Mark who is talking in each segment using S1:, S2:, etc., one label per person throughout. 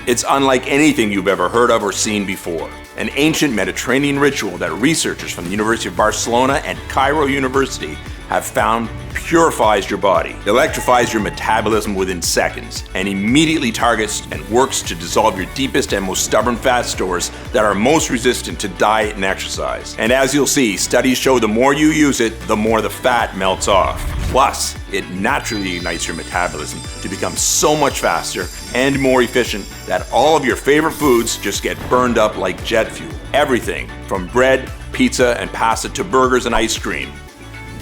S1: It's unlike anything you've ever heard of or seen before. An ancient Mediterranean ritual that researchers from the University of Barcelona and Cairo University have found purifies your body, electrifies your metabolism within seconds, and immediately targets and works to dissolve your deepest and most stubborn fat stores that are most resistant to diet and exercise. And as you'll see, studies show the more you use it, the more the fat melts off. Plus, it naturally ignites your metabolism to become so much faster and more efficient that all of your favorite foods just get burned up like jet fuel. Everything from bread, pizza, and pasta to burgers and ice cream.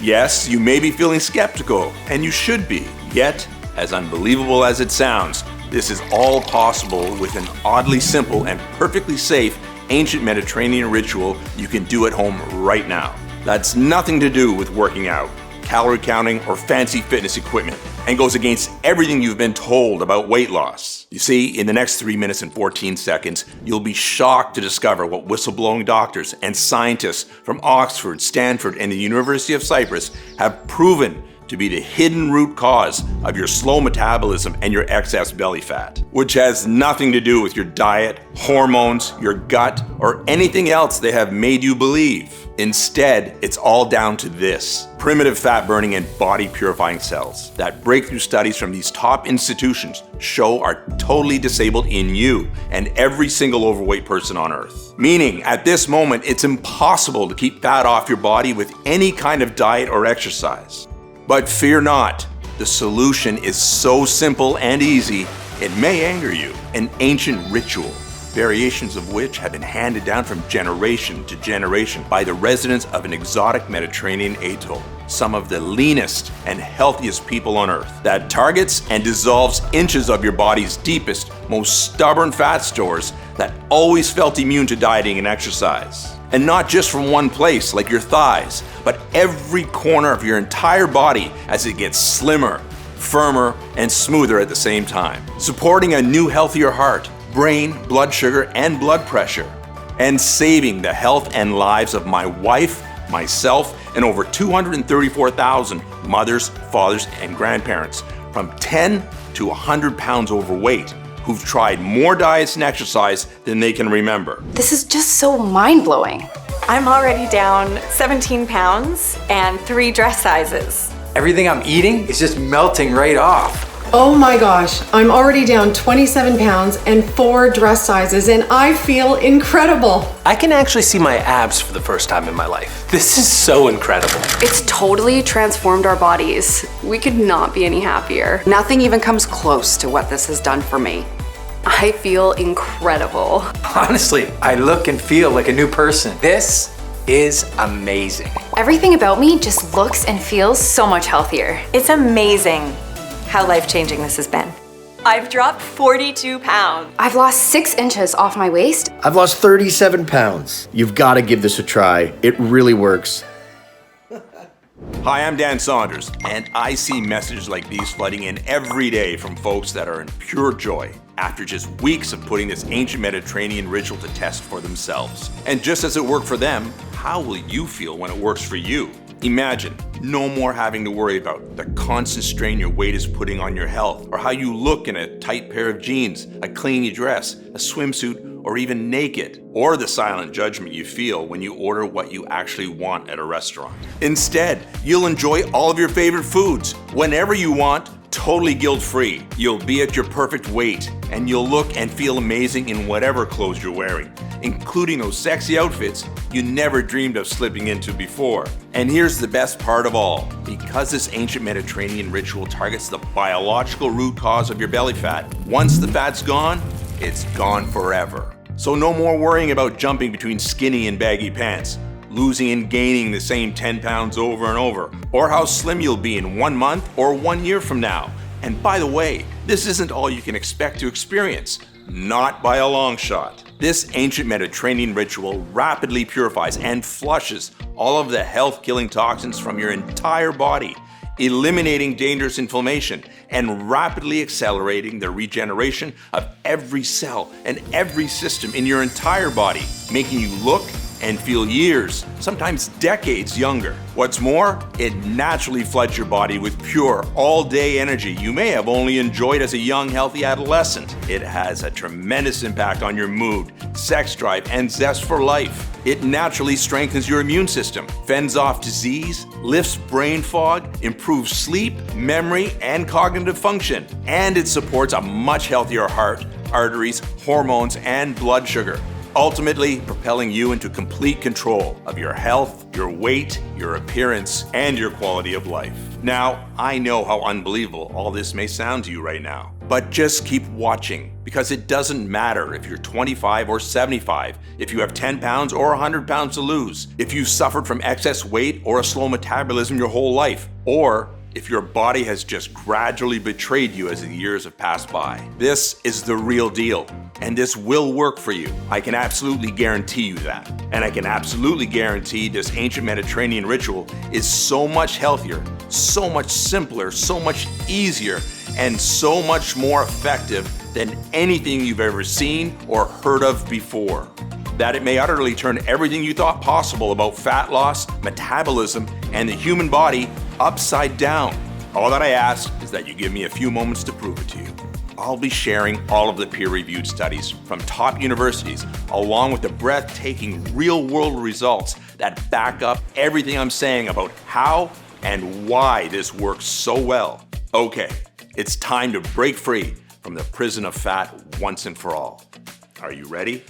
S1: Yes, you may be feeling skeptical, and you should be. Yet, as unbelievable as it sounds, this is all possible with an oddly simple and perfectly safe ancient Mediterranean ritual you can do at home right now. That's nothing to do with working out, calorie counting, or fancy fitness equipment, and goes against everything you've been told about weight loss. You see, in the next 3 minutes and 14 seconds, you'll be shocked to discover what whistleblowing doctors and scientists from Oxford, Stanford, and the University of Cyprus have proven to be the hidden root cause of your slow metabolism and your excess belly fat, which has nothing to do with your diet, hormones, your gut, or anything else they have made you believe. Instead, it's all down to this: primitive fat-burning and body-purifying cells that breakthrough studies from these top institutions show are totally disabled in you and every single overweight person on Earth. Meaning, at this moment, it's impossible to keep fat off your body with any kind of diet or exercise. But fear not, the solution is so simple and easy, it may anger you. An ancient ritual, variations of which have been handed down from generation to generation by the residents of an exotic Mediterranean atoll, some of the leanest and healthiest people on Earth, that targets and dissolves inches of your body's deepest, most stubborn fat stores that always felt immune to dieting and exercise. And not just from one place, like your thighs, but every corner of your entire body as it gets slimmer, firmer, and smoother at the same time. Supporting a new, healthier heart, brain, blood sugar, and blood pressure. And saving the health and lives of my wife, myself, and over 234,000 mothers, fathers, and grandparents from 10 to 100 pounds overweight who've tried more diets and exercise than they can remember.
S2: This is just so mind-blowing.
S3: I'm already down 17 pounds and 3 dress sizes.
S4: Everything I'm eating is just melting right off.
S5: Oh my gosh, I'm already down 27 pounds and 4 dress sizes, and I feel incredible.
S6: I can actually see my abs for the first time in my life. This is so incredible.
S2: It's totally transformed our bodies. We could not be any happier.
S7: Nothing even comes close to what this has done for me.
S2: I feel incredible.
S4: Honestly, I look and feel like a new person. This is amazing.
S2: Everything about me just looks and feels so much healthier.
S3: It's amazing how life-changing this has been. I've dropped 42 pounds.
S2: I've lost 6 inches off my waist.
S8: I've lost 37 pounds. You've got to give this a try. It really works.
S1: Hi, I'm Dan Saunders, and I see messages like these flooding in every day from folks that are in pure joy after just weeks of putting this ancient Mediterranean ritual to test for themselves. And just as it worked for them, how will you feel when it works for you? Imagine no more having to worry about the constant strain your weight is putting on your health, or how you look in a tight pair of jeans, a clingy dress, a swimsuit, or even naked, or the silent judgment you feel when you order what you actually want at a restaurant. Instead, you'll enjoy all of your favorite foods whenever you want, totally guilt-free. You'll be at your perfect weight, and you'll look and feel amazing in whatever clothes you're wearing, including those sexy outfits you never dreamed of slipping into before. And here's the best part of all. Because this ancient Mediterranean ritual targets the biological root cause of your belly fat, once the fat's gone, it's gone forever. So no more worrying about jumping between skinny and baggy pants, losing and gaining the same 10 pounds over and over, or how slim you'll be in 1 month or 1 year from now. And by the way, this isn't all you can expect to experience. Not by a long shot. This ancient Mediterranean ritual rapidly purifies and flushes all of the health-killing toxins from your entire body, eliminating dangerous inflammation and rapidly accelerating the regeneration of every cell and every system in your entire body, making you look and feel years, sometimes decades younger. What's more, it naturally floods your body with pure, all-day energy you may have only enjoyed as a young, healthy adolescent. It has a tremendous impact on your mood, sex drive, and zest for life. It naturally strengthens your immune system, fends off disease, lifts brain fog, improves sleep, memory, and cognitive function. And it supports a much healthier heart, arteries, hormones, and blood sugar, ultimately propelling you into complete control of your health, your weight, your appearance, and your quality of life. Now, I know how unbelievable all this may sound to you right now, but just keep watching, because it doesn't matter if you're 25 or 75, if you have 10 pounds or 100 pounds to lose, if you've suffered from excess weight or a slow metabolism your whole life, or if your body has just gradually betrayed you as the years have passed by. This is the real deal, and this will work for you. I can absolutely guarantee you that. And I can absolutely guarantee this ancient Mediterranean ritual is so much healthier, so much simpler, so much easier, and so much more effective than anything you've ever seen or heard of before, that it may utterly turn everything you thought possible about fat loss, metabolism, and the human body upside down. All that I ask is that you give me a few moments to prove it to you. I'll be sharing all of the peer-reviewed studies from top universities, along with the breathtaking real-world results that back up everything I'm saying about how and why this works so well. Okay, it's time to break free from the prison of fat once and for all. Are you ready?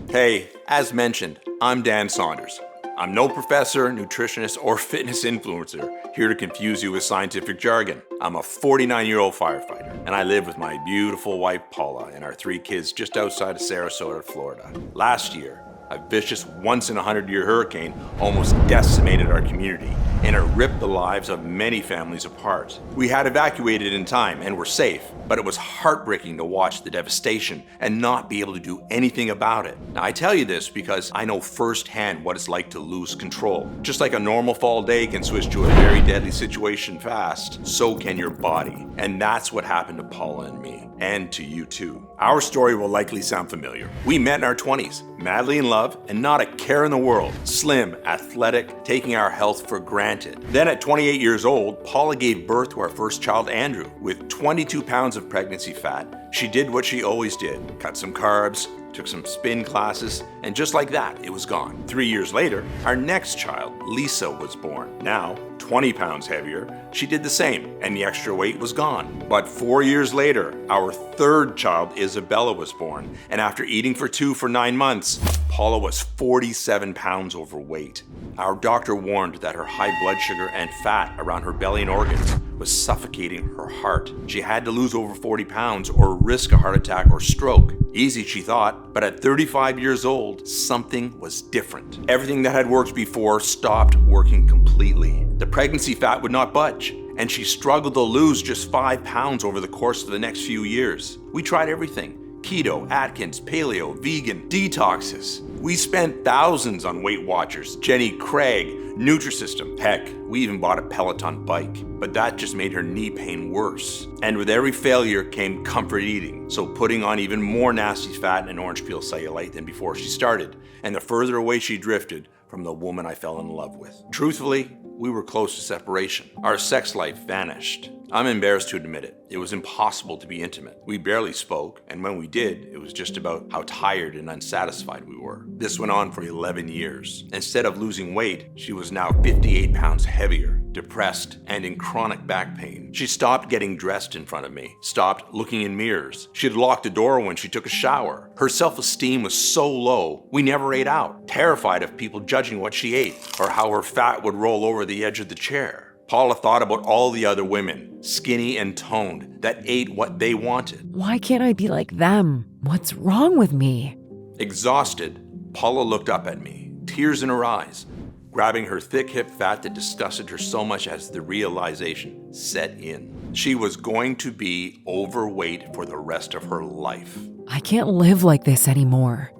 S1: Hey, as mentioned, I'm Dan Saunders. I'm no professor, nutritionist, or fitness influencer here to confuse you with scientific jargon. I'm a 49-year-old firefighter, and I live with my beautiful wife Paula and our 3 kids just outside of Sarasota, Florida. Last year, a vicious once-in-a-100-year hurricane almost decimated our community, and it ripped the lives of many families apart. We had evacuated in time and were safe, but it was heartbreaking to watch the devastation and not be able to do anything about it. Now, I tell you this because I know firsthand what it's like to lose control. Just like a normal fall day can switch to a very deadly situation fast, so can your body. And that's what happened to Paula and me, and to you too. Our story will likely sound familiar. We met in our 20s, madly in love, and not a care in the world. Slim, athletic, taking our health for granted. Then at 28 years old, Paula gave birth to our first child, Andrew. With 22 pounds of pregnancy fat, she did what she always did. Cut some carbs, took some spin classes, and just like that, it was gone. 3 years later, our next child, Lisa, was born. Now, 20 pounds heavier, she did the same, and the extra weight was gone. But 4 years later, our third child, Isabella, was born, and after eating for 2 for 9 months, Paula was 47 pounds overweight. Our doctor warned that her high blood sugar and fat around her belly and organs was suffocating her heart. She had to lose over 40 pounds or risk a heart attack or stroke. Easy, she thought, but at 35 years old, something was different. Everything that had worked before stopped working completely. The pregnancy fat would not budge, and she struggled to lose just 5 pounds over the course of the next few years. We tried everything. Keto, Atkins, paleo, vegan, detoxes. We spent thousands on Weight Watchers, Jenny Craig, Nutrisystem. Heck, we even bought a Peloton bike, but that just made her knee pain worse. And with every failure came comfort eating, so putting on even more nasty fat and orange peel cellulite than before she started, and the further away she drifted from the woman I fell in love with. Truthfully, we were close to separation. Our sex life vanished. I'm embarrassed to admit it. It was impossible to be intimate. We barely spoke, and when we did, it was just about how tired and unsatisfied we were. This went on for 11 years. Instead of losing weight, she was now 58 pounds heavier, depressed, and in chronic back pain. She stopped getting dressed in front of me, stopped looking in mirrors. She'd lock the door when she took a shower. Her self-esteem was so low, we never ate out, terrified of people judging what she ate or how her fat would roll over the edge of the chair. Paula thought about all the other women, skinny and toned, that ate what they wanted.
S9: Why can't I be like them? What's wrong with me?
S1: Exhausted, Paula looked up at me, tears in her eyes, grabbing her thick hip fat that disgusted her so much as the realization set in. She was going to be overweight for the rest of her life.
S9: I can't live like this anymore.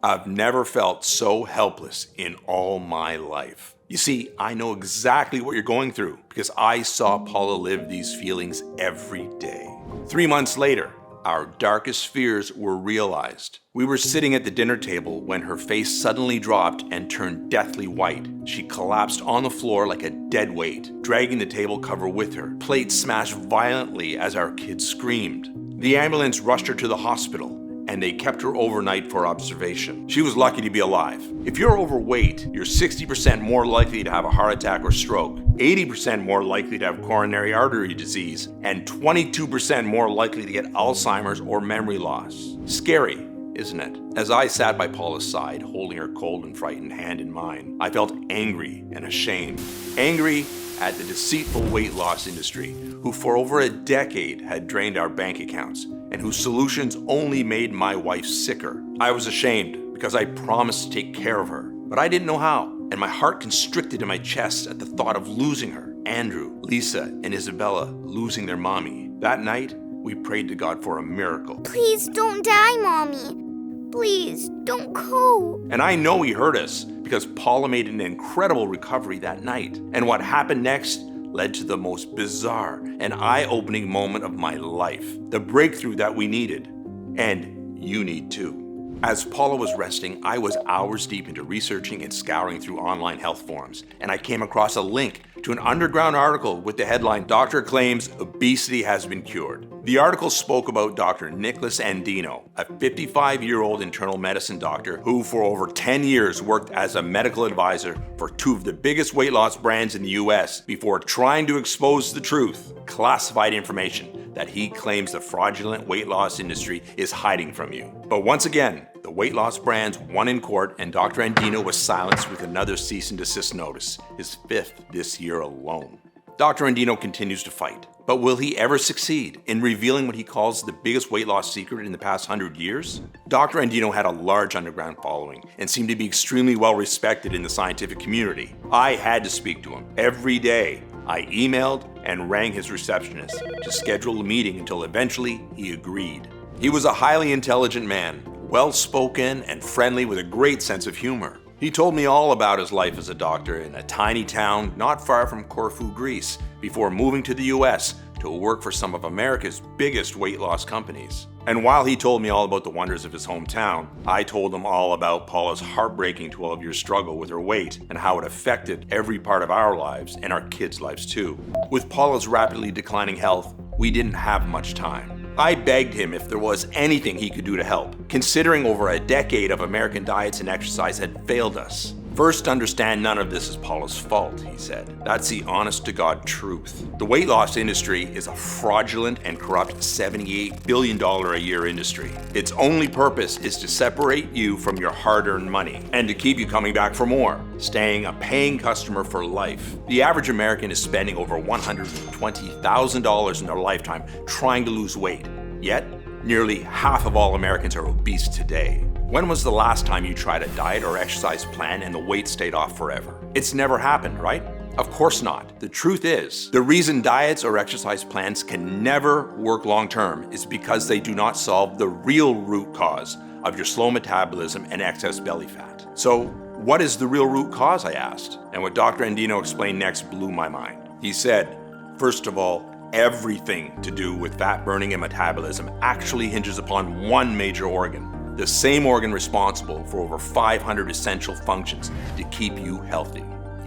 S1: I've never felt so helpless in all my life. You see, I know exactly what you're going through because I saw Paula live these feelings every day. 3 months later, Our darkest fears were realized. We were sitting at the dinner table when her face suddenly dropped and turned deathly white. She collapsed on the floor like a dead weight, dragging the table cover with her. Plates smashed violently as our kids screamed. The ambulance rushed her to the hospital, and they kept her overnight for observation. She was lucky to be alive. If you're overweight, you're 60% more likely to have a heart attack or stroke, 80% more likely to have coronary artery disease, and 22% more likely to get Alzheimer's or memory loss. Scary, isn't it? As I sat by Paula's side, holding her cold and frightened hand in mine, I felt angry and ashamed. Angry at the deceitful weight loss industry, who for over a decade had drained our bank accounts, and whose solutions only made my wife sicker. I was ashamed because I promised to take care of her, but I didn't know how, and my heart constricted in my chest at the thought of losing her. Andrew, Lisa, and Isabella losing their mommy. That night, we prayed to God for a miracle.
S10: Please don't die, Mommy. Please don't go.
S1: And I know he heard us because Paula made an incredible recovery that night. And what happened next led to the most bizarre and eye-opening moment of my life. The breakthrough that we needed. And you need too. As Paula was resting, I was hours deep into researching and scouring through online health forums, and I came across a link to an underground article with the headline, "Doctor Claims Obesity Has Been Cured." The article spoke about Dr. Nicholas Andino, a 55-year-old internal medicine doctor who for over 10 years worked as a medical advisor for two of the biggest weight loss brands in the US before trying to expose the truth, classified information that he claims the fraudulent weight loss industry is hiding from you. But once again, the weight loss brands won in court, and Dr. Andino was silenced with another cease and desist notice, his 5th this year alone. Dr. Andino continues to fight, but will he ever succeed in revealing what he calls the biggest weight loss secret in the past 100 years? Dr. Andino had a large underground following and seemed to be extremely well respected in the scientific community. I had to speak to him every day. I emailed and rang his receptionist to schedule a meeting until eventually he agreed. He was a highly intelligent man, well-spoken and friendly with a great sense of humor. He told me all about his life as a doctor in a tiny town not far from Corfu, Greece, before moving to the US to work for some of America's biggest weight loss companies. And while he told me all about the wonders of his hometown, I told him all about Paula's heartbreaking 12-year struggle with her weight and how it affected every part of our lives and our kids' lives too. With Paula's rapidly declining health, we didn't have much time. I begged him if there was anything he could do to help, considering over a decade of American diets and exercise had failed us. First, understand none of this is Paula's fault, he said. That's the honest-to-God truth. The weight loss industry is a fraudulent and corrupt $78 billion a year industry. Its only purpose is to separate you from your hard-earned money and to keep you coming back for more, staying a paying customer for life. The average American is spending over $120,000 in their lifetime trying to lose weight, yet nearly half of all Americans are obese today. When was the last time you tried a diet or exercise plan and the weight stayed off forever? It's never happened, right? Of course not. The truth is, the reason diets or exercise plans can never work long-term is because they do not solve the real root cause of your slow metabolism and excess belly fat. So, what is the real root cause, I asked? And what Dr. Andino explained next blew my mind. He said, first of all, everything to do with fat burning and metabolism actually hinges upon one major organ. The same organ responsible for over 500 essential functions to keep you healthy.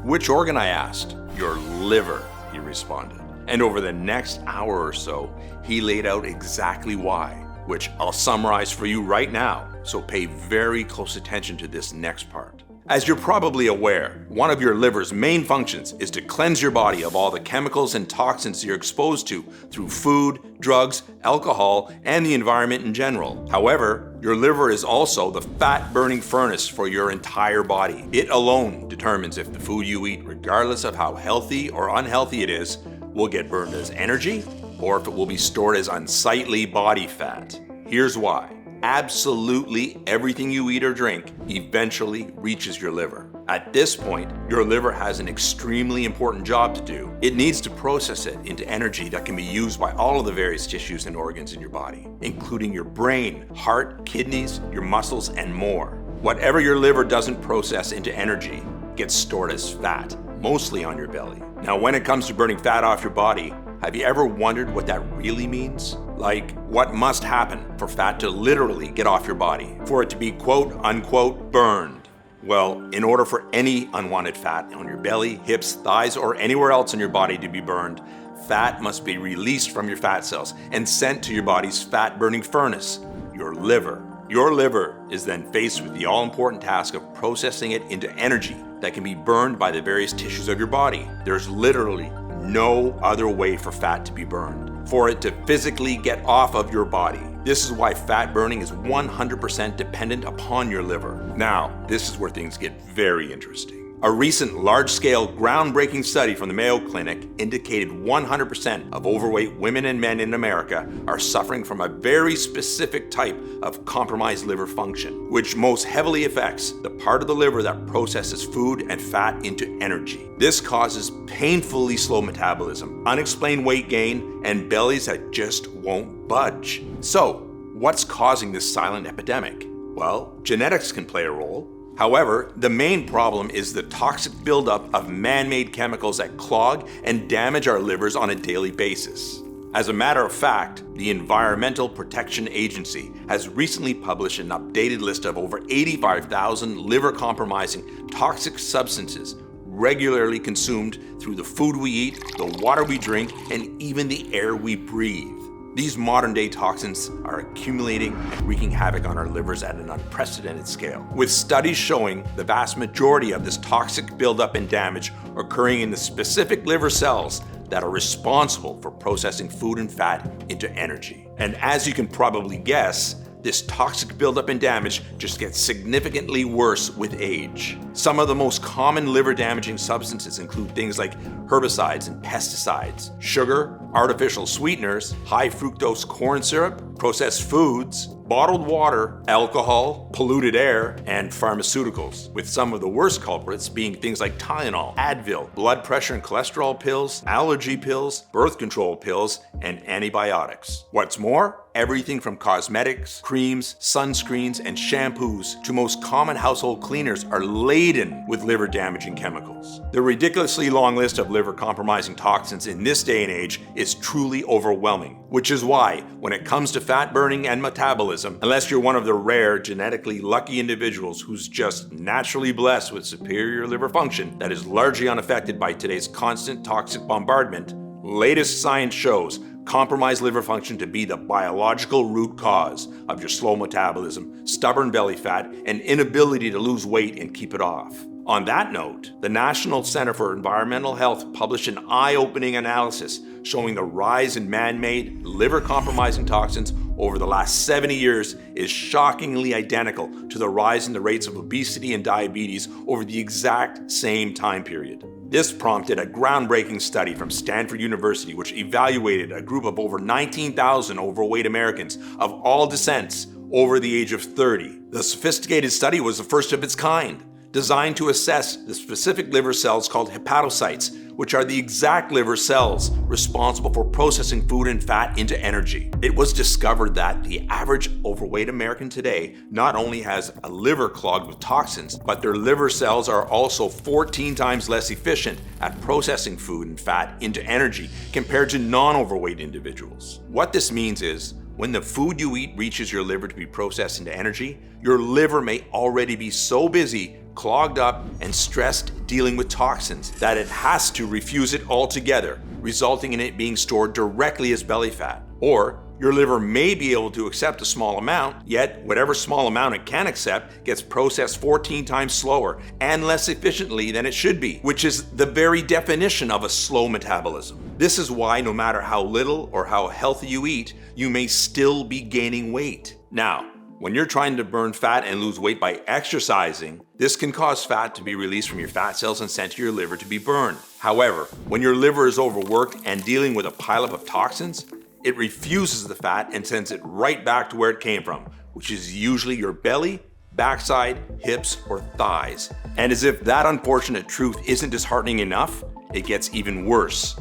S1: Which organ, I asked? Your liver, he responded. And over the next hour or so, he laid out exactly why, which I'll summarize for you right now, so pay very close attention to this next part. As you're probably aware, one of your liver's main functions is to cleanse your body of all the chemicals and toxins you're exposed to through food, drugs, alcohol, and the environment in general. However, your liver is also the fat-burning furnace for your entire body. It alone determines if the food you eat, regardless of how healthy or unhealthy it is, will get burned as energy or if it will be stored as unsightly body fat. Here's why. Absolutely everything you eat or drink eventually reaches your liver. At this point, your liver has an extremely important job to do. It needs to process it into energy that can be used by all of the various tissues and organs in your body, including your brain, heart, kidneys, your muscles, and more. Whatever your liver doesn't process into energy gets stored as fat, mostly on your belly. Now, when it comes to burning fat off your body, have you ever wondered what that really means? Like, what must happen for fat to literally get off your body? For it to be quote unquote burned? Well, in order for any unwanted fat on your belly, hips, thighs, or anywhere else in your body to be burned, fat must be released from your fat cells and sent to your body's fat-burning furnace, your liver. Your liver is then faced with the all-important task of processing it into energy that can be burned by the various tissues of your body. There's literally no other way for fat to be burned, for it to physically get off of your body. This is why fat burning is 100% dependent upon your liver. Now, this is where things get very interesting. A recent large-scale, groundbreaking study from the Mayo Clinic indicated 100% of overweight women and men in America are suffering from a very specific type of compromised liver function, which most heavily affects the part of the liver that processes food and fat into energy. This causes painfully slow metabolism, unexplained weight gain, and bellies that just won't budge. So, what's causing this silent epidemic? Well, genetics can play a role. However, the main problem is the toxic buildup of man-made chemicals that clog and damage our livers on a daily basis. As a matter of fact, the Environmental Protection Agency has recently published an updated list of over 85,000 liver-compromising toxic substances regularly consumed through the food we eat, the water we drink, and even the air we breathe. These modern-day toxins are accumulating and wreaking havoc on our livers at an unprecedented scale, with studies showing the vast majority of this toxic buildup and damage occurring in the specific liver cells that are responsible for processing food and fat into energy. And as you can probably guess, this toxic buildup and damage just gets significantly worse with age. Some of the most common liver-damaging substances include things like herbicides and pesticides, sugar, artificial sweeteners, high fructose corn syrup, processed foods, bottled water, alcohol, polluted air, and pharmaceuticals, with some of the worst culprits being things like Tylenol, Advil, blood pressure and cholesterol pills, allergy pills, birth control pills, and antibiotics. What's more, everything from cosmetics, creams, sunscreens, and shampoos to most common household cleaners are laden with liver-damaging chemicals. The ridiculously long list of liver-compromising toxins in this day and age is truly overwhelming, which is why, when it comes to fat burning and metabolism, unless you're one of the rare genetically lucky individuals who's just naturally blessed with superior liver function that is largely unaffected by today's constant toxic bombardment, latest science shows compromised liver function to be the biological root cause of your slow metabolism, stubborn belly fat, and inability to lose weight and keep it off. On that note, the National Center for Environmental Health published an eye-opening analysis showing the rise in man-made, liver-compromising toxins over the last 70 years is shockingly identical to the rise in the rates of obesity and diabetes over the exact same time period. This prompted a groundbreaking study from Stanford University, which evaluated a group of over 19,000 overweight Americans of all descents over the age of 30. The sophisticated study was the first of its kind, designed to assess the specific liver cells called hepatocytes, which are the exact liver cells responsible for processing food and fat into energy. It was discovered that the average overweight American today not only has a liver clogged with toxins, but their liver cells are also 14 times less efficient at processing food and fat into energy compared to non-overweight individuals. What this means is, when the food you eat reaches your liver to be processed into energy, your liver may already be so busy, clogged up, and stressed dealing with toxins that it has to refuse it altogether, resulting in it being stored directly as belly fat. Or your liver may be able to accept a small amount, yet whatever small amount it can accept gets processed 14 times slower and less efficiently than it should be, which is the very definition of a slow metabolism. This is why no matter how little or how healthy you eat, you may still be gaining weight. Now, when you're trying to burn fat and lose weight by exercising, this can cause fat to be released from your fat cells and sent to your liver to be burned. However, when your liver is overworked and dealing with a pileup of toxins, it refuses the fat and sends it right back to where it came from, which is usually your belly, backside, hips, or thighs. And as if that unfortunate truth isn't disheartening enough, it gets even worse.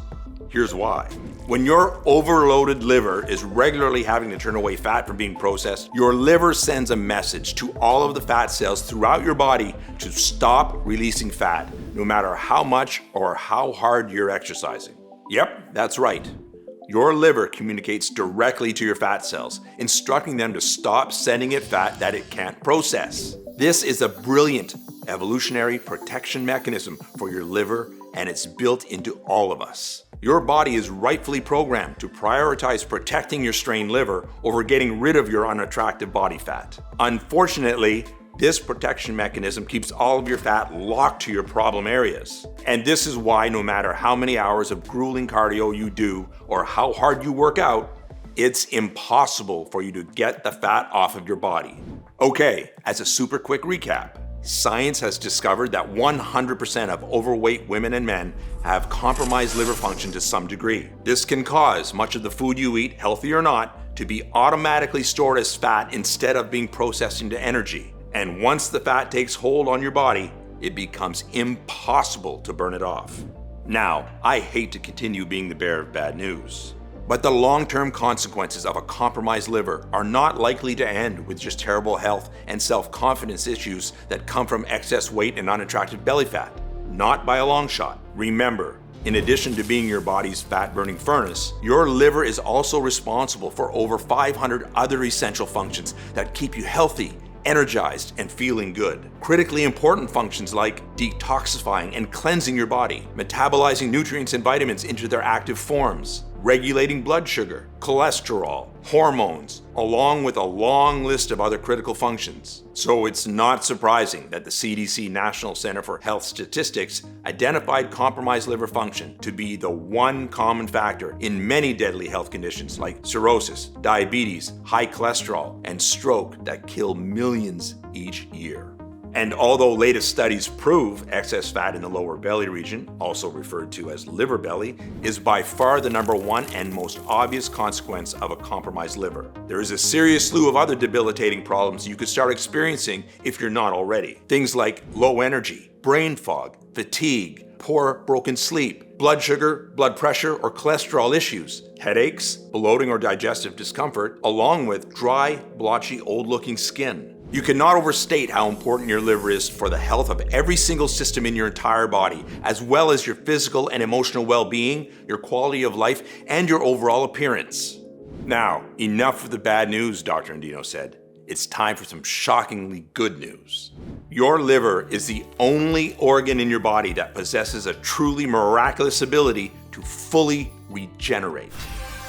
S1: Here's why. When your overloaded liver is regularly having to turn away fat from being processed, your liver sends a message to all of the fat cells throughout your body to stop releasing fat, no matter how much or how hard you're exercising. Yep, that's right. Your liver communicates directly to your fat cells, instructing them to stop sending it fat that it can't process. This is a brilliant evolutionary protection mechanism for your liver, and it's built into all of us. Your body is rightfully programmed to prioritize protecting your strained liver over getting rid of your unattractive body fat. Unfortunately, this protection mechanism keeps all of your fat locked to your problem areas. And this is why no matter how many hours of grueling cardio you do or how hard you work out, it's impossible for you to get the fat off of your body. Okay, as a super quick recap, science has discovered that 100% of overweight women and men have compromised liver function to some degree. This can cause much of the food you eat, healthy or not, to be automatically stored as fat instead of being processed into energy. And once the fat takes hold on your body, it becomes impossible to burn it off. Now, I hate to continue being the bearer of bad news, but the long-term consequences of a compromised liver are not likely to end with just terrible health and self-confidence issues that come from excess weight and unattractive belly fat. Not by a long shot. Remember, in addition to being your body's fat-burning furnace, your liver is also responsible for over 500 other essential functions that keep you healthy, energized, and feeling good. Critically important functions like detoxifying and cleansing your body, metabolizing nutrients and vitamins into their active forms, regulating blood sugar, cholesterol, hormones, along with a long list of other critical functions. So it's not surprising that the CDC National Center for Health Statistics identified compromised liver function to be the one common factor in many deadly health conditions like cirrhosis, diabetes, high cholesterol, and stroke that kill millions each year. And although latest studies prove excess fat in the lower belly region, also referred to as liver belly, is by far the number one and most obvious consequence of a compromised liver, there is a serious slew of other debilitating problems you could start experiencing if you're not already. Things like low energy, brain fog, fatigue, poor broken sleep, blood sugar, blood pressure, or cholesterol issues, headaches, bloating or digestive discomfort, along with dry, blotchy, old-looking skin. You cannot overstate how important your liver is for the health of every single system in your entire body, as well as your physical and emotional well-being, your quality of life, and your overall appearance. Now, enough of the bad news, Dr. Andino said. It's time for some shockingly good news. Your liver is the only organ in your body that possesses a truly miraculous ability to fully regenerate.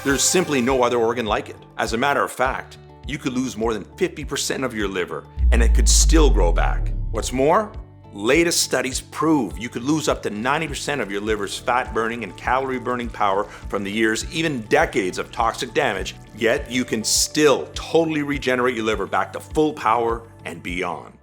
S1: There's simply no other organ like it. As a matter of fact, you could lose more than 50% of your liver and it could still grow back. What's more, latest studies prove you could lose up to 90% of your liver's fat-burning and calorie-burning power from the years, even decades of toxic damage, yet you can still totally regenerate your liver back to full power and beyond.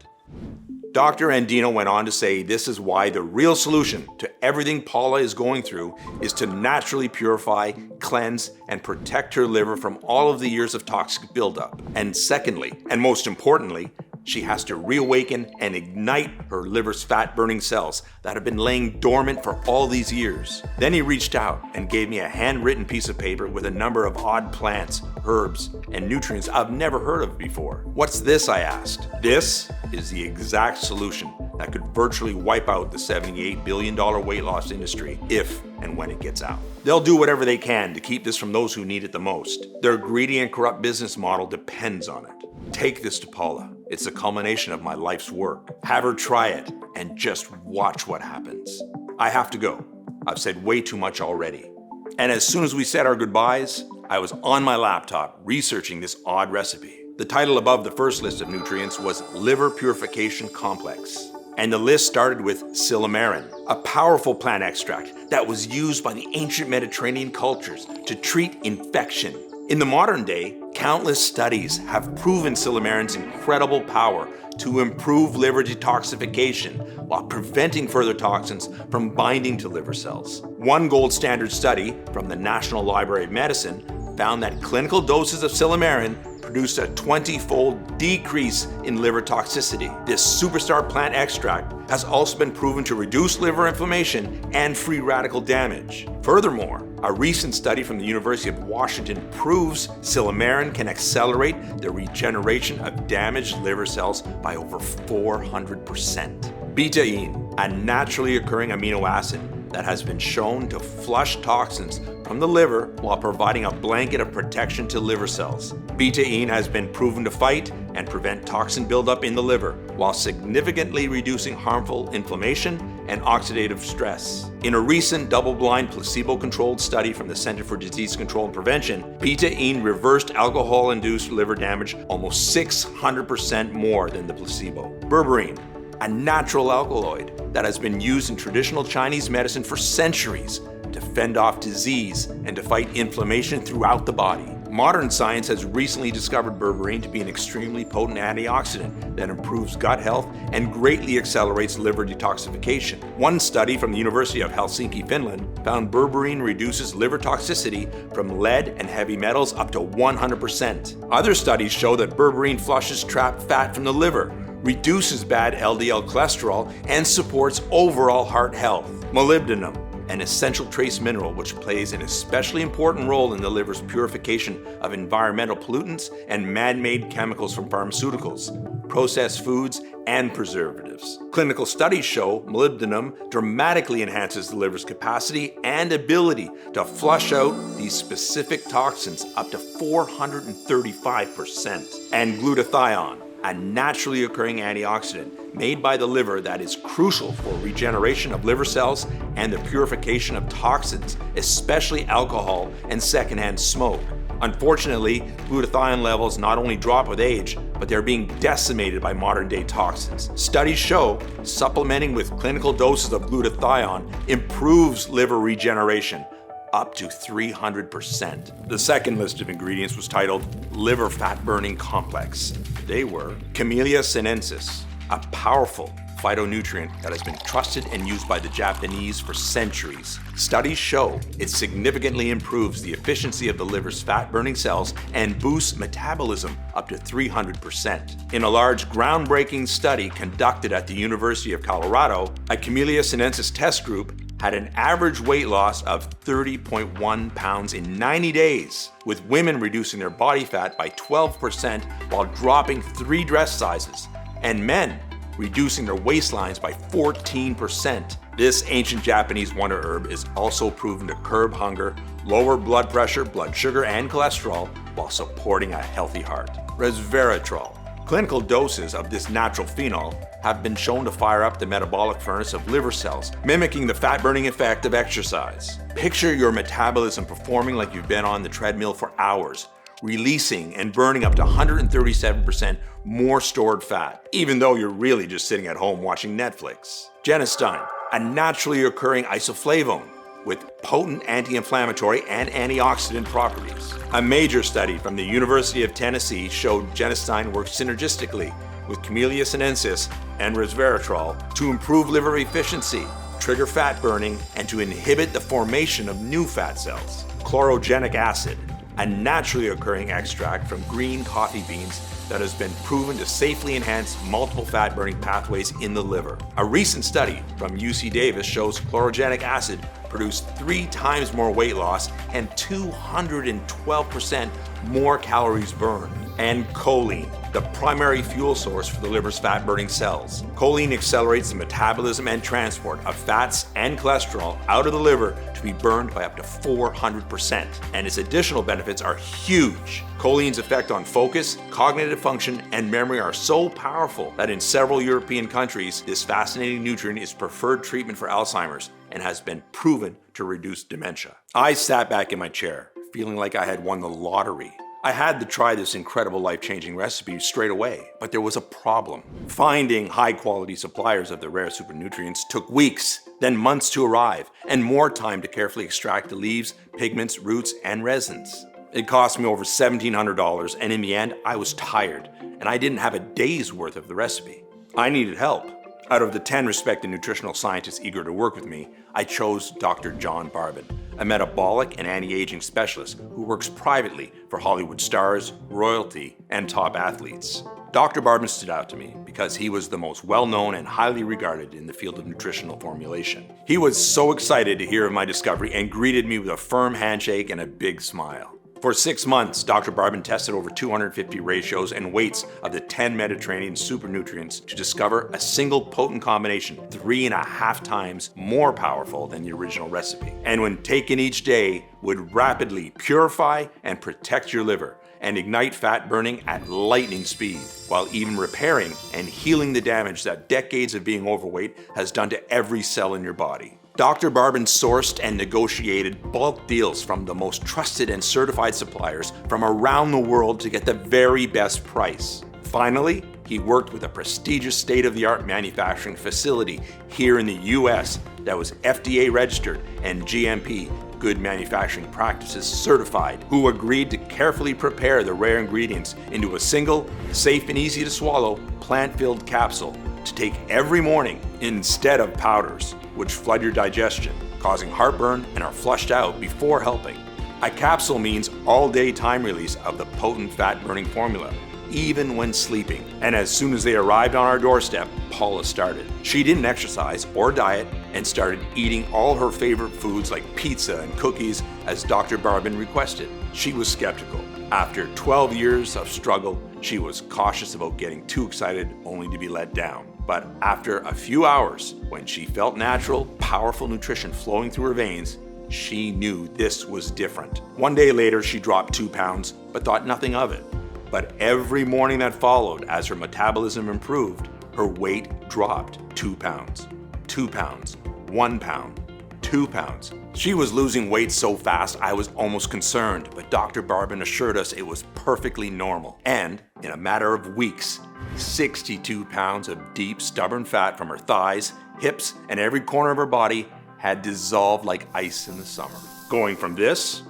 S1: Dr. Andino went on to say this is why the real solution to everything Paula is going through is to naturally purify, cleanse, and protect her liver from all of the years of toxic buildup. And secondly, and most importantly, she has to reawaken and ignite her liver's fat-burning cells that have been laying dormant for all these years. Then he reached out and gave me a handwritten piece of paper with a number of odd plants, herbs, and nutrients I've never heard of before. What's this, I asked. This is the exact solution that could virtually wipe out the $78 billion weight loss industry if and when it gets out. They'll do whatever they can to keep this from those who need it the most. Their greedy and corrupt business model depends on it. Take this to Paula. It's the culmination of my life's work. Have her try it and just watch what happens. I have to go. I've said way too much already. And as soon as we said our goodbyes, I was on my laptop researching this odd recipe. The title above the first list of nutrients was Liver Purification Complex. And the list started with silymarin, a powerful plant extract that was used by the ancient Mediterranean cultures to treat infection. In the modern day, countless studies have proven silymarin's incredible power to improve liver detoxification while preventing further toxins from binding to liver cells. One gold standard study from the National Library of Medicine found that clinical doses of silymarin produced a 20-fold decrease in liver toxicity. This superstar plant extract has also been proven to reduce liver inflammation and free radical damage. Furthermore, a recent study from the University of Washington proves silymarin can accelerate the regeneration of damaged liver cells by over 400%. Betaine, a naturally occurring amino acid that has been shown to flush toxins from the liver while providing a blanket of protection to liver cells. Betaine has been proven to fight and prevent toxin buildup in the liver while significantly reducing harmful inflammation and oxidative stress. In a recent double-blind placebo-controlled study from the Center for Disease Control and Prevention, betaine reversed alcohol-induced liver damage almost 600% more than the placebo. Berberine, a natural alkaloid that has been used in traditional Chinese medicine for centuries to fend off disease and to fight inflammation throughout the body. Modern science has recently discovered berberine to be an extremely potent antioxidant that improves gut health and greatly accelerates liver detoxification. One study from the University of Helsinki, Finland, found berberine reduces liver toxicity from lead and heavy metals up to 100%. Other studies show that berberine flushes trapped fat from the liver, reduces bad LDL cholesterol, and supports overall heart health. Molybdenum, an essential trace mineral which plays an especially important role in the liver's purification of environmental pollutants and man-made chemicals from pharmaceuticals, processed foods, and preservatives. Clinical studies show molybdenum dramatically enhances the liver's capacity and ability to flush out these specific toxins up to 435%. And glutathione, a naturally occurring antioxidant made by the liver that is crucial for regeneration of liver cells and the purification of toxins, especially alcohol and secondhand smoke. Unfortunately, glutathione levels not only drop with age, but they're being decimated by modern-day toxins. Studies show supplementing with clinical doses of glutathione improves liver regeneration up to 300%. The second list of ingredients was titled Liver Fat Burning Complex. They were Camellia sinensis, a powerful phytonutrient that has been trusted and used by the Japanese for centuries. Studies show it significantly improves the efficiency of the liver's fat-burning cells and boosts metabolism up to 300%. In a large groundbreaking study conducted at the University of Colorado, a Camellia sinensis test group had an average weight loss of 30.1 pounds in 90 days, with women reducing their body fat by 12% while dropping 3 dress sizes, and men reducing their waistlines by 14%. This ancient Japanese wonder herb is also proven to curb hunger, lower blood pressure, blood sugar, and cholesterol while supporting a healthy heart. Resveratrol. Clinical doses of this natural phenol have been shown to fire up the metabolic furnace of liver cells, mimicking the fat-burning effect of exercise. Picture your metabolism performing like you've been on the treadmill for hours, releasing and burning up to 137% more stored fat, even though you're really just sitting at home watching Netflix. Genistein, a naturally occurring isoflavone with potent anti-inflammatory and antioxidant properties. A major study from the University of Tennessee showed genistein works synergistically with Camellia sinensis and resveratrol to improve liver efficiency, trigger fat burning, and to inhibit the formation of new fat cells. Chlorogenic acid, a naturally occurring extract from green coffee beans that has been proven to safely enhance multiple fat-burning pathways in the liver. A recent study from UC Davis shows chlorogenic acid produced 3 times more weight loss and 212% more calories burned. And choline, the primary fuel source for the liver's fat-burning cells. Choline accelerates the metabolism and transport of fats and cholesterol out of the liver to be burned by up to 400%. And its additional benefits are huge. Choline's effect on focus, cognitive function, and memory are so powerful that in several European countries, this fascinating nutrient is preferred treatment for Alzheimer's and has been proven to reduce dementia. I sat back in my chair, feeling like I had won the lottery. I had to try this incredible life-changing recipe straight away, but there was a problem. Finding high-quality suppliers of the rare supernutrients took weeks, then months to arrive, and more time to carefully extract the leaves, pigments, roots, and resins. It cost me over $1,700, and in the end, I was tired, and I didn't have a day's worth of the recipe. I needed help. Out of the 10 respected nutritional scientists eager to work with me, I chose Dr. John Barbin, a metabolic and anti-aging specialist who works privately for Hollywood stars, royalty, and top athletes. Dr. Barbin stood out to me because he was the most well-known and highly regarded in the field of nutritional formulation. He was so excited to hear of my discovery and greeted me with a firm handshake and a big smile. For 6 months, Dr. Barbin tested over 250 ratios and weights of the 10 Mediterranean supernutrients to discover a single potent combination 3.5 times more powerful than the original recipe. And when taken each day, would rapidly purify and protect your liver and ignite fat burning at lightning speed, while even repairing and healing the damage that decades of being overweight has done to every cell in your body. Dr. Barbin sourced and negotiated bulk deals from the most trusted and certified suppliers from around the world to get the very best price. Finally, he worked with a prestigious state-of-the-art manufacturing facility here in the US that was FDA registered and GMP, Good Manufacturing Practices certified, who agreed to carefully prepare the rare ingredients into a single, safe and easy to swallow, plant-filled capsule to take every morning instead of powders, which flood your digestion, causing heartburn and are flushed out before helping. A capsule means all-day time release of the potent fat-burning formula, even when sleeping. And as soon as they arrived on our doorstep, Paula started. She didn't exercise or diet and started eating all her favorite foods like pizza and cookies as Dr. Barbin requested. She was skeptical. After 12 years of struggle, she was cautious about getting too excited only to be let down. But after a few hours, when she felt natural, powerful nutrition flowing through her veins, she knew this was different. One day later, she dropped 2 pounds, but thought nothing of it. But every morning that followed, as her metabolism improved, her weight dropped 2 pounds, 2 pounds, 1 pound, 2 pounds. She was losing weight so fast I was almost concerned, but Dr. Barbin assured us it was perfectly normal. And in a matter of weeks, 62 pounds of deep, stubborn fat from her thighs, hips, and every corner of her body had dissolved like ice in the summer. Going from this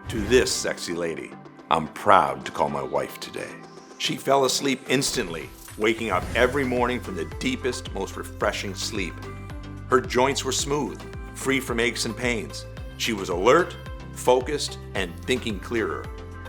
S1: to this sexy lady, I'm proud to call my wife today. She fell asleep instantly, waking up every morning from the deepest, most refreshing sleep. Her joints were smooth, free from aches and pains. She was alert, focused, and thinking clearer.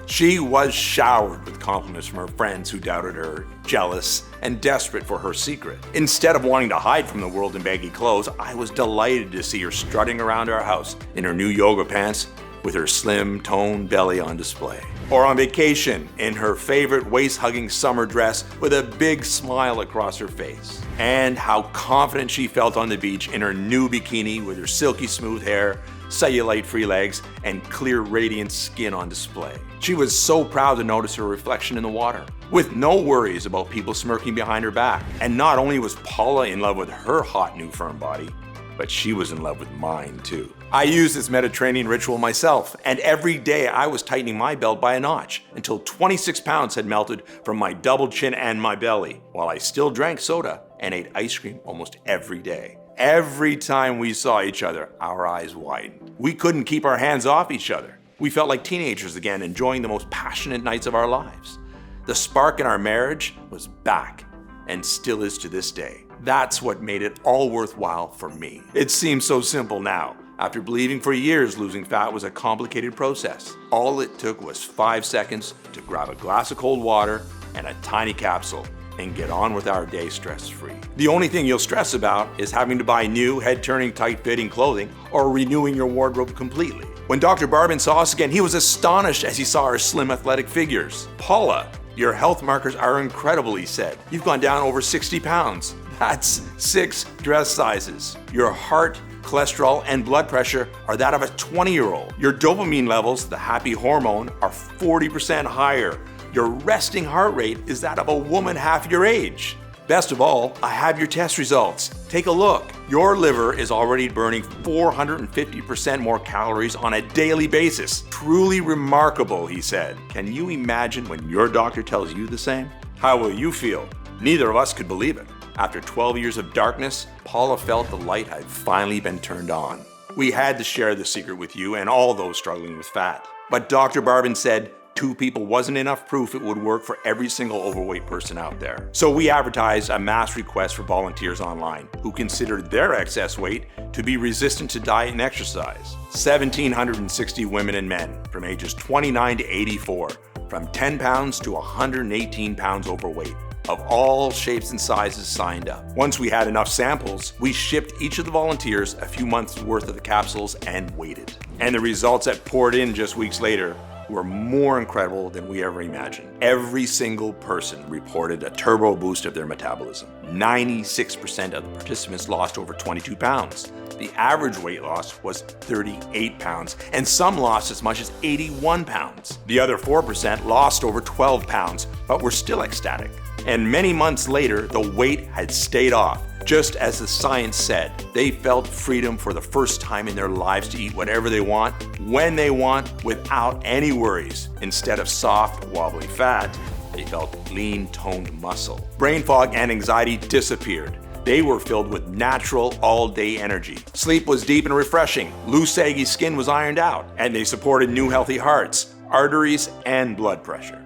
S1: She was showered with compliments from her friends who doubted her, jealous, and desperate for her secret. Instead of wanting to hide from the world in baggy clothes, I was delighted to see her strutting around our house in her new yoga pants with her slim, toned belly on display. Or on vacation in her favorite waist-hugging summer dress with a big smile across her face. And how confident she felt on the beach in her new bikini with her silky smooth hair, cellulite-free legs, and clear radiant skin on display. She was so proud to notice her reflection in the water, with no worries about people smirking behind her back. And not only was Paula in love with her hot new firm body, but she was in love with mine too. I used this Mediterranean ritual myself, and every day I was tightening my belt by a notch until 26 pounds had melted from my double chin and my belly, while I still drank soda and ate ice cream almost every day. Every time we saw each other, our eyes widened. We couldn't keep our hands off each other. We felt like teenagers again, enjoying the most passionate nights of our lives. The spark in our marriage was back, and still is to this day. That's what made it all worthwhile for me. It seems so simple now. After believing for years losing fat was a complicated process, all it took was 5 seconds to grab a glass of cold water and a tiny capsule and get on with our day stress-free. The only thing you'll stress about is having to buy new, head-turning, tight-fitting clothing or renewing your wardrobe completely. When Dr. Barbin saw us again, he was astonished as he saw our slim, athletic figures. Paula, your health markers are incredible, he said. You've gone down over 60 pounds. That's 6 dress sizes. Your heart, cholesterol, and blood pressure are that of a 20-year-old. Your dopamine levels, the happy hormone, are 40% higher. Your resting heart rate is that of a woman half your age. Best of all, I have your test results. Take a look. Your liver is already burning 450% more calories on a daily basis. Truly remarkable, he said. Can you imagine when your doctor tells you the same? How will you feel? Neither of us could believe it. After 12 years of darkness, Paula felt the light had finally been turned on. We had to share the secret with you and all those struggling with fat. But Dr. Barbin said 2 people wasn't enough proof it would work for every single overweight person out there. So we advertised a mass request for volunteers online who considered their excess weight to be resistant to diet and exercise. 1,760 women and men from ages 29 to 84, from 10 pounds to 118 pounds overweight, of all shapes and sizes signed up. Once we had enough samples, we shipped each of the volunteers a few months worth of the capsules and waited. And the results that poured in just weeks later were more incredible than we ever imagined. Every single person reported a turbo boost of their metabolism. 96% of the participants lost over 22 pounds. The average weight loss was 38 pounds, and some lost as much as 81 pounds. The other 4% lost over 12 pounds, but were still ecstatic. And many months later, the weight had stayed off. Just as the science said, they felt freedom for the first time in their lives to eat whatever they want, when they want, without any worries. Instead of soft, wobbly fat, they felt lean, toned muscle. Brain fog and anxiety disappeared. They were filled with natural, all-day energy. Sleep was deep and refreshing. Loose, saggy skin was ironed out. And they supported new, healthy hearts, arteries, and blood pressure.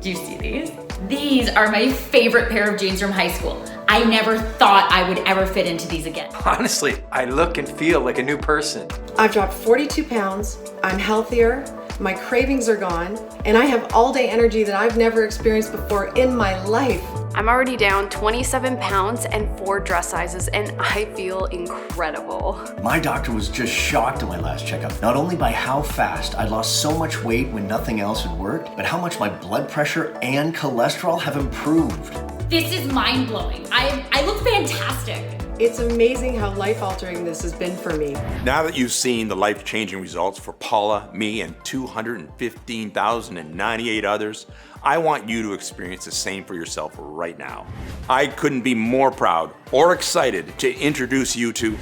S11: Do you see these? These are my favorite pair of jeans from high school. I never thought I would ever fit into these again.
S4: Honestly, I look and feel like a new person.
S5: I've dropped 42 pounds, I'm healthier, my cravings are gone, and I have all-day energy that I've never experienced before in my life.
S2: I'm already down 27 pounds and 4 dress sizes, and I feel incredible.
S8: My doctor was just shocked at my last checkup, not only by how fast I'd lost so much weight when nothing else had worked, but how much my blood pressure and cholesterol have improved.
S11: This is mind-blowing. I look fantastic.
S5: It's amazing how life-altering this has been for me.
S1: Now that you've seen the life-changing results for Paula, me, and 215,098 others, I want you to experience the same for yourself right now. I couldn't be more proud or excited to introduce you to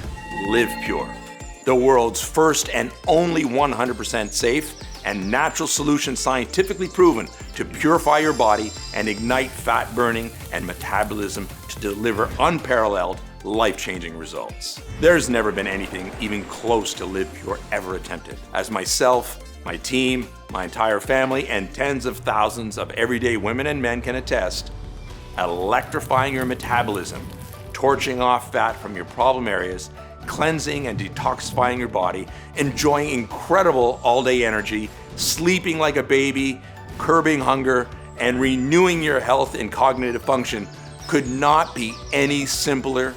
S1: Liv Pure, the world's first and only 100% safe and natural solution scientifically proven to purify your body and ignite fat burning and metabolism to deliver unparalleled, life-changing results. There's never been anything even close to Liv Pure ever attempted. As myself, my team, my entire family, and tens of thousands of everyday women and men can attest, electrifying your metabolism, torching off fat from your problem areas, cleansing and detoxifying your body, enjoying incredible all-day energy, sleeping like a baby, curbing hunger, and renewing your health and cognitive function could not be any simpler,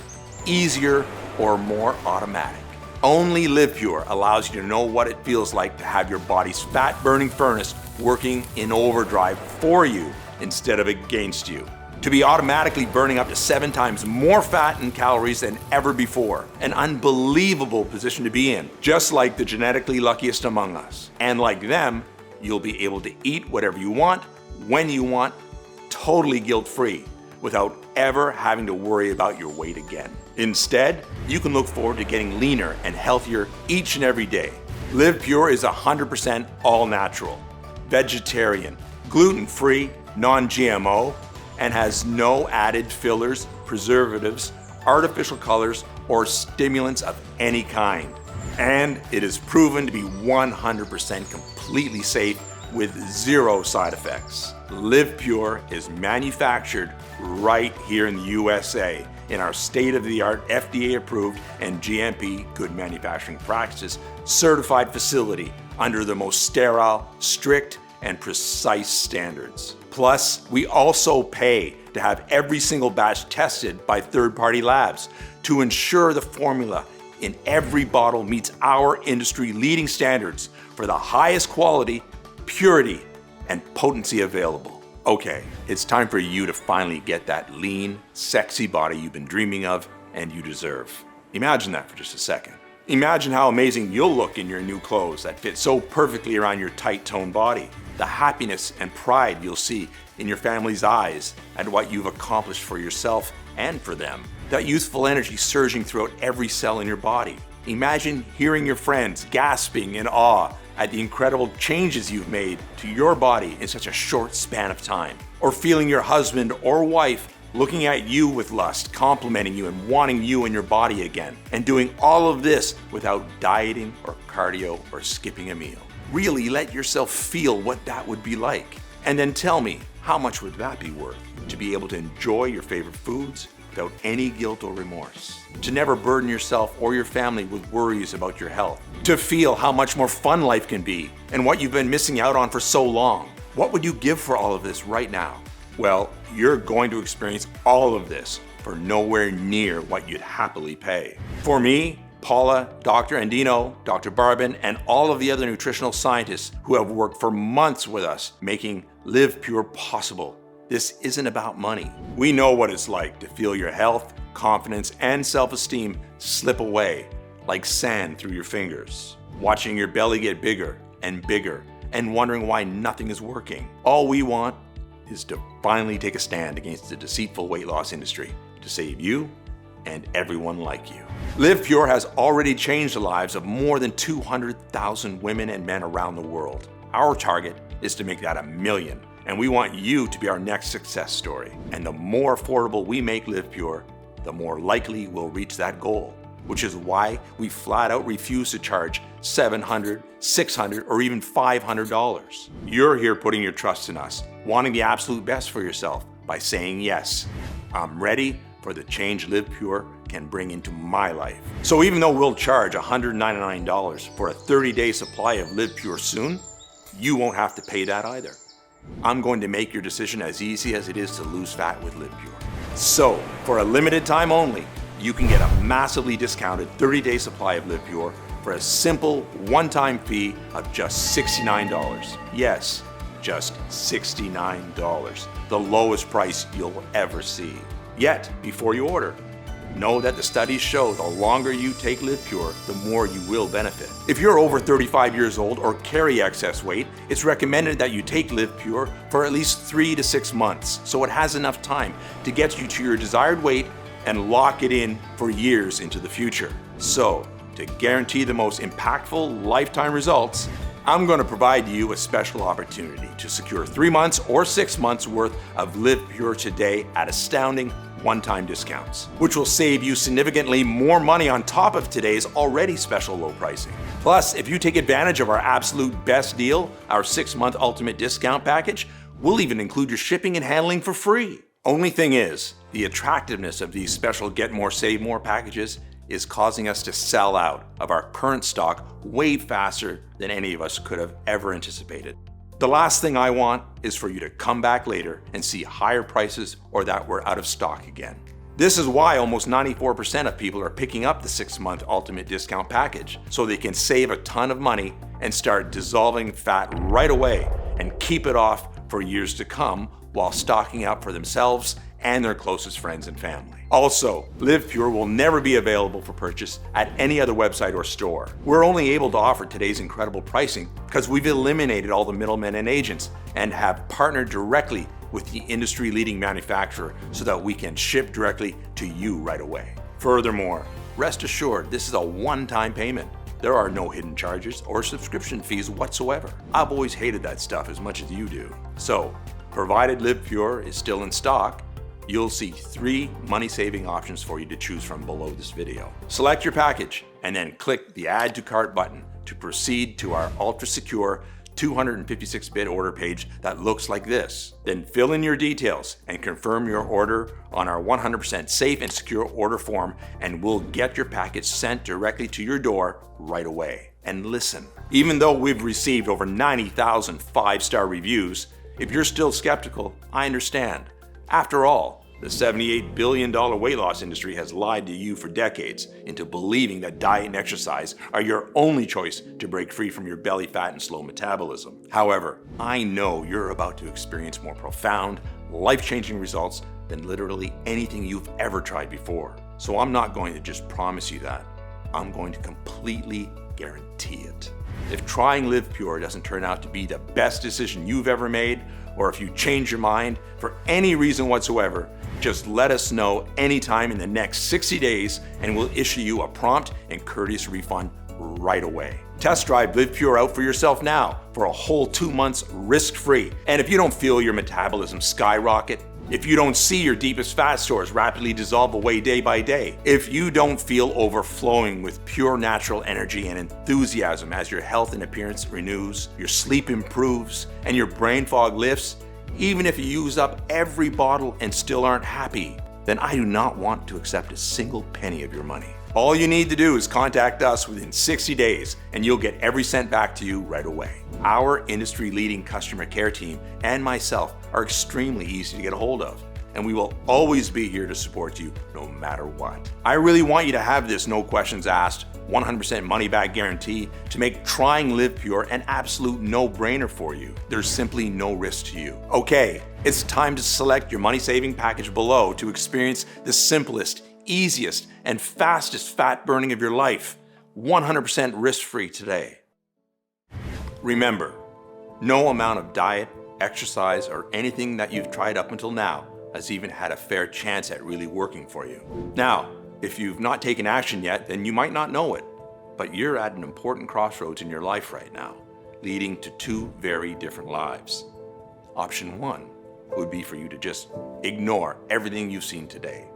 S1: easier, or more automatic. Only Liv Pure allows you to know what it feels like to have your body's fat-burning furnace working in overdrive for you instead of against you. To be automatically burning up to 7 times more fat and calories than ever before. An unbelievable position to be in, just like the genetically luckiest among us. And like them, you'll be able to eat whatever you want, when you want, totally guilt-free, without ever having to worry about your weight again. Instead, you can look forward to getting leaner and healthier each and every day. Liv Pure is 100% all natural, vegetarian, gluten-free, non-GMO, and has no added fillers, preservatives, artificial colors, or stimulants of any kind. And it is proven to be 100% completely safe with 0 side effects. Liv Pure is manufactured right here in the USA in our state-of-the-art FDA-approved and GMP Good Manufacturing Practices certified facility under the most sterile, strict, and precise standards. Plus, we also pay to have every single batch tested by third-party labs to ensure the formula in every bottle meets our industry-leading standards for the highest quality, purity, and potency available. Okay, it's time for you to finally get that lean, sexy body you've been dreaming of and you deserve. Imagine that for just a second. Imagine how amazing you'll look in your new clothes that fit so perfectly around your tight toned body. The happiness and pride you'll see in your family's eyes at what you've accomplished for yourself and for them. That youthful energy surging throughout every cell in your body. Imagine hearing your friends gasping in awe at the incredible changes you've made to your body in such a short span of time. Or feeling your husband or wife looking at you with lust, complimenting you and wanting you in your body again. And doing all of this without dieting or cardio or skipping a meal. Really let yourself feel what that would be like. And then tell me, how much would that be worth? To be able to enjoy your favorite foods without any guilt or remorse. To never burden yourself or your family with worries about your health. To feel how much more fun life can be and what you've been missing out on for so long. What would you give for all of this right now? Well, you're going to experience all of this for nowhere near what you'd happily pay. For me, Paula, Dr. Andino, Dr. Barbin, and all of the other nutritional scientists who have worked for months with us making Liv Pure possible. This isn't about money. We know what it's like to feel your health, confidence, and self-esteem slip away like sand through your fingers, watching your belly get bigger and wondering why nothing is working. All we want is to finally take a stand against the deceitful weight loss industry to save you and everyone like you. Liv Pure has already changed the lives of more than 200,000 women and men around the world. Our target is to make that 1 million, and we want you to be our next success story. And the more affordable we make Liv Pure, the more likely we'll reach that goal, which is why we flat out refuse to charge $700, $600, or even $500. You're here putting your trust in us, wanting the absolute best for yourself by saying yes. I'm ready for the change Liv Pure can bring into my life. So even though we'll charge $199 for a 30-day supply of Liv Pure soon, you won't have to pay that either. I'm going to make your decision as easy as it is to lose fat with Liv Pure. So, for a limited time only, you can get a massively discounted 30-day supply of Liv Pure for a simple one-time fee of just $69. Yes, just $69. The lowest price you'll ever see. Yet, before you order, know that the studies show the longer you take Liv Pure, the more you will benefit. If you're over 35 years old or carry excess weight, it's recommended that you take Liv Pure for at least 3 to 6 months, so it has enough time to get you to your desired weight and lock it in for years into the future. So, to guarantee the most impactful lifetime results, I'm going to provide you a special opportunity to secure 3 months or 6 months worth of Liv Pure today at astounding one-time discounts, which will save you significantly more money on top of today's already special low pricing. Plus, if you take advantage of our absolute best deal, our 6-month ultimate discount package, we'll even include your shipping and handling for free. Only thing is, the attractiveness of these special Get More, Save More packages is causing us to sell out of our current stock way faster than any of us could have ever anticipated. The last thing I want is for you to come back later and see higher prices or that we're out of stock again. This is why almost 94% of people are picking up the 6-month ultimate discount package, so they can save a ton of money and start dissolving fat right away and keep it off for years to come while stocking up for themselves and their closest friends and family. Also, Liv Pure will never be available for purchase at any other website or store. We're only able to offer today's incredible pricing because we've eliminated all the middlemen and agents and have partnered directly with the industry-leading manufacturer so that we can ship directly to you right away. Furthermore, rest assured this is a one-time payment. There are no hidden charges or subscription fees whatsoever. I've always hated that stuff as much as you do. So, provided Liv Pure is still in stock, you'll see 3 money-saving options for you to choose from below this video. Select your package and then click the Add to Cart button to proceed to our ultra-secure 256-bit order page that looks like this. Then fill in your details and confirm your order on our 100% safe and secure order form, and we'll get your package sent directly to your door right away. And listen, even though we've received over 90,000 5-star reviews, if you're still skeptical, I understand. After all, the $78 billion weight loss industry has lied to you for decades into believing that diet and exercise are your only choice to break free from your belly fat and slow metabolism. However, I know you're about to experience more profound, life-changing results than literally anything you've ever tried before. So I'm not going to just promise you that. I'm going to completely guarantee it. If trying Liv Pure doesn't turn out to be the best decision you've ever made, or if you change your mind for any reason whatsoever, just let us know anytime in the next 60 days and we'll issue you a prompt and courteous refund right away. Test drive Liv Pure out for yourself now for a whole 2 months risk-free. And if you don't feel your metabolism skyrocket, if you don't see your deepest fat stores rapidly dissolve away day by day, if you don't feel overflowing with pure natural energy and enthusiasm as your health and appearance renews, your sleep improves, and your brain fog lifts, even if you use up every bottle and still aren't happy, then I do not want to accept a single penny of your money. All you need to do is contact us within 60 days and you'll get every cent back to you right away. Our industry-leading customer care team and myself are extremely easy to get a hold of, and we will always be here to support you no matter what. I really want you to have this no questions asked, 100% money back guarantee to make trying Liv Pure an absolute no-brainer for you. There's simply no risk to you. Okay, it's time to select your money-saving package below to experience the simplest, easiest, and fastest fat burning of your life, 100% risk-free today. Remember, no amount of diet, exercise, or anything that you've tried up until now has even had a fair chance at really working for you. Now, if you've not taken action yet, then you might not know it, but you're at an important crossroads in your life right now, leading to two very different lives. Option one would be for you to just ignore everything you've seen today.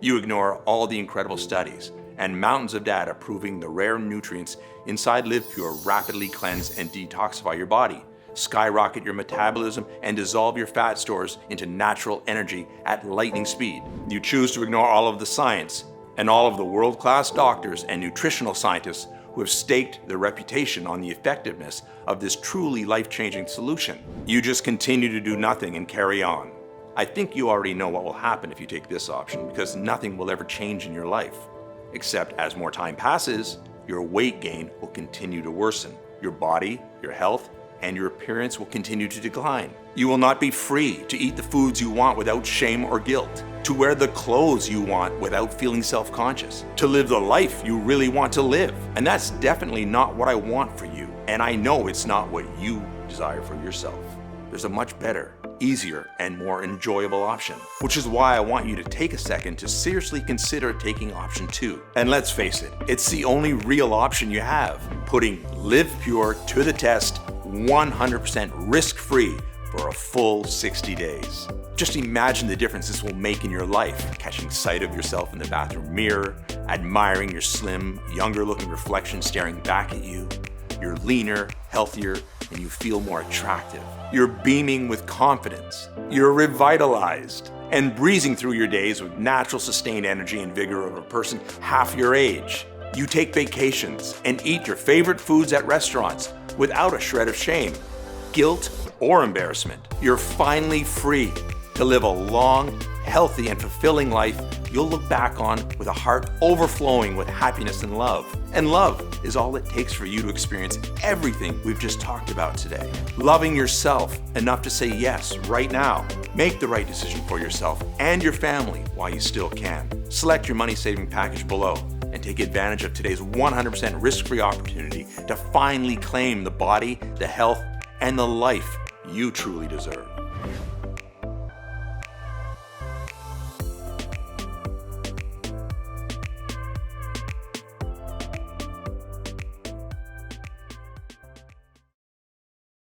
S1: You ignore all the incredible studies and mountains of data proving the rare nutrients inside Liv Pure rapidly cleanse and detoxify your body, skyrocket your metabolism, and dissolve your fat stores into natural energy at lightning speed. You choose to ignore all of the science and all of the world-class doctors and nutritional scientists who have staked their reputation on the effectiveness of this truly life-changing solution. You just continue to do nothing and carry on. I think you already know what will happen if you take this option, because nothing will ever change in your life. Except as more time passes, your weight gain will continue to worsen. Your body, your health, and your appearance will continue to decline. You will not be free to eat the foods you want without shame or guilt, to wear the clothes you want without feeling self-conscious, to live the life you really want to live. And that's definitely not what I want for you. And I know it's not what you desire for yourself. There's a much better, easier, and more enjoyable option, which is why I want you to take a second to seriously consider taking option 2. And let's face it, it's the only real option you have, putting Liv Pure to the test 100% risk-free for a full 60 days. Just imagine the difference this will make in your life, catching sight of yourself in the bathroom mirror, admiring your slim, younger-looking reflection staring back at you. You're leaner, healthier, and you feel more attractive. You're beaming with confidence. You're revitalized and breezing through your days with natural sustained energy and vigor of a person half your age. You take vacations and eat your favorite foods at restaurants without a shred of shame, guilt, or embarrassment. You're finally free to live a long, healthy, and fulfilling life you'll look back on with a heart overflowing with happiness and love. And love is all it takes for you to experience everything we've just talked about today. Loving yourself enough to say yes right now. Make the right decision for yourself and your family while you still can. Select your money-saving package below and take advantage of today's 100% risk-free opportunity to finally claim the body, the health, and the life you truly deserve.